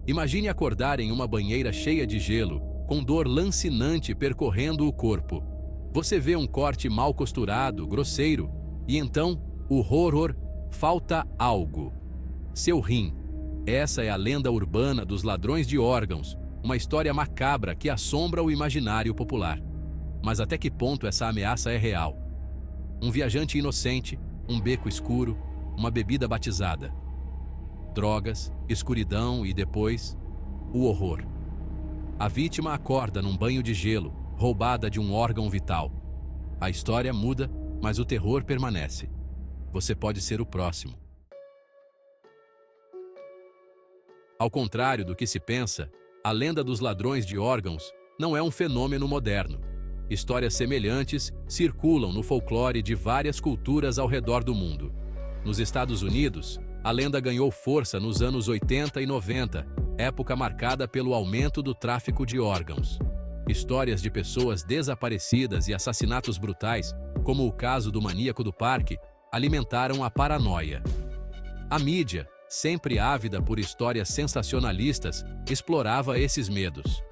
Imagine acordar em uma banheira cheia de gelo, com dor lancinante percorrendo o corpo. Você vê um corte mal costurado, grosseiro, e então, o horror, falta algo. Seu rim. Essa é a lenda urbana dos ladrões de órgãos, uma história macabra que assombra o imaginário popular. Mas até que ponto essa ameaça é real? Um viajante inocente, um beco escuro, uma bebida batizada. Drogas, escuridão e depois, o horror. A vítima acorda num banho de gelo, roubada de um órgão vital. A história muda, mas o terror permanece. Você pode ser o próximo. Ao contrário do que se pensa, a lenda dos ladrões de órgãos não é um fenômeno moderno. Histórias semelhantes circulam no folclore de várias culturas ao redor do mundo. Nos Estados Unidos, a lenda ganhou força nos anos 80 e 90, época marcada pelo aumento do tráfico de órgãos. Histórias de pessoas desaparecidas e assassinatos brutais, como o caso do maníaco do parque, alimentaram a paranoia. A mídia, sempre ávida por histórias sensacionalistas, explorava esses medos.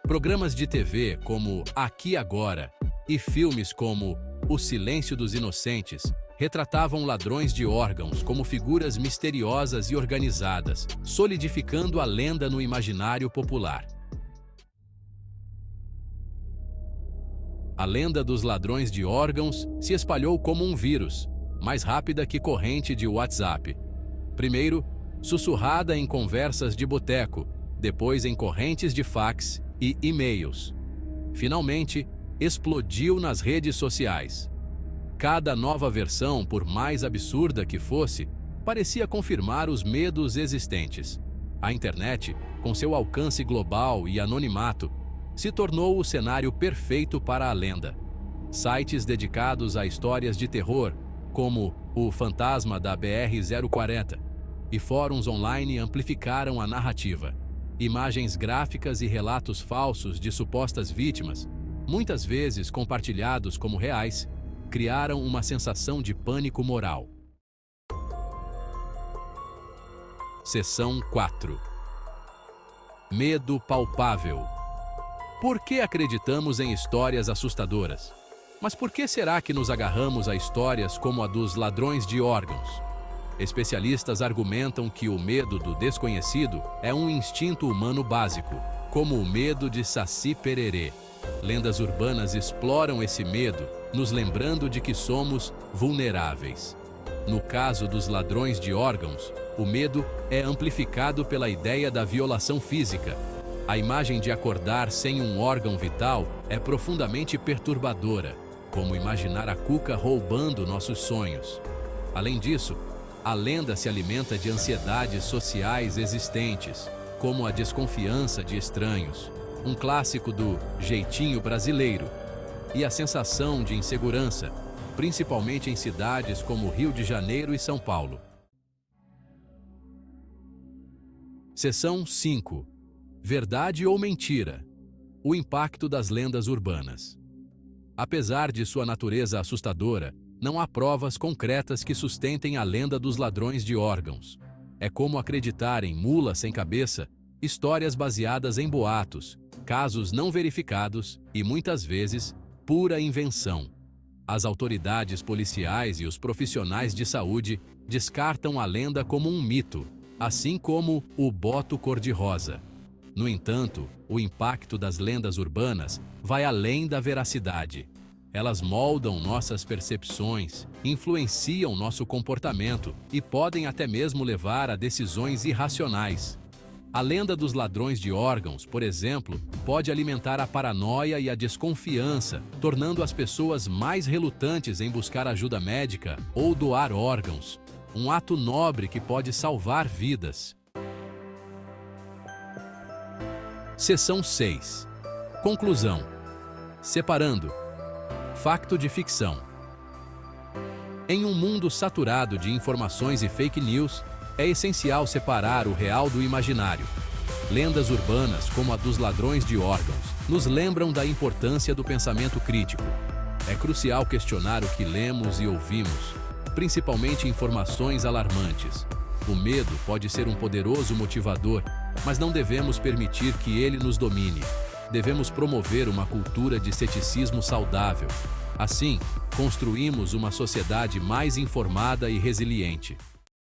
Programas de TV como Aqui Agora e filmes como O Silêncio dos Inocentes retratavam ladrões de órgãos como figuras misteriosas e organizadas, solidificando a lenda no imaginário popular. A lenda dos ladrões de órgãos se espalhou como um vírus, mais rápida que corrente de WhatsApp. Primeiro, sussurrada em conversas de boteco, depois em correntes de fax e e-mails. Finalmente, explodiu nas redes sociais. Cada nova versão, por mais absurda que fosse, parecia confirmar os medos existentes. A internet, com seu alcance global e anonimato, se tornou o cenário perfeito para a lenda. Sites dedicados a histórias de terror, como o Fantasma da BR-040, e fóruns online amplificaram a narrativa. Imagens gráficas e relatos falsos de supostas vítimas, muitas vezes compartilhados como reais, criaram uma sensação de pânico moral. Seção 4. Medo palpável. Por que acreditamos em histórias assustadoras? Mas por que será que nos agarramos a histórias como a dos ladrões de órgãos? Especialistas argumentam que o medo do desconhecido é um instinto humano básico, como o medo de Saci Pererê. Lendas urbanas exploram esse medo, nos lembrando de que somos vulneráveis. No caso dos ladrões de órgãos, o medo é amplificado pela ideia da violação física. A imagem de acordar sem um órgão vital é profundamente perturbadora, como imaginar a cuca roubando nossos sonhos. Além disso, a lenda se alimenta de ansiedades sociais existentes, como a desconfiança de estranhos, um clássico do jeitinho brasileiro, e a sensação de insegurança, principalmente em cidades como Rio de Janeiro e São Paulo. Seção 5. Verdade ou mentira? O impacto das lendas urbanas. Apesar de sua natureza assustadora, não há provas concretas que sustentem a lenda dos ladrões de órgãos. É como acreditar em mula sem cabeça, histórias baseadas em boatos, casos não verificados e, muitas vezes, pura invenção. As autoridades policiais e os profissionais de saúde descartam a lenda como um mito, assim como o boto cor-de-rosa. No entanto, o impacto das lendas urbanas vai além da veracidade. Elas moldam nossas percepções, influenciam nosso comportamento e podem até mesmo levar a decisões irracionais. A lenda dos ladrões de órgãos, por exemplo, pode alimentar a paranoia e a desconfiança, tornando as pessoas mais relutantes em buscar ajuda médica ou doar órgãos, um ato nobre que pode salvar vidas. Seção 6. Conclusão. Separando facto de ficção. Em um mundo saturado de informações e fake news, é essencial separar o real do imaginário. Lendas urbanas, como a dos ladrões de órgãos, nos lembram da importância do pensamento crítico. É crucial questionar o que lemos e ouvimos, principalmente informações alarmantes. O medo pode ser um poderoso motivador, mas não devemos permitir que ele nos domine. Devemos promover uma cultura de ceticismo saudável. Assim, construímos uma sociedade mais informada e resiliente.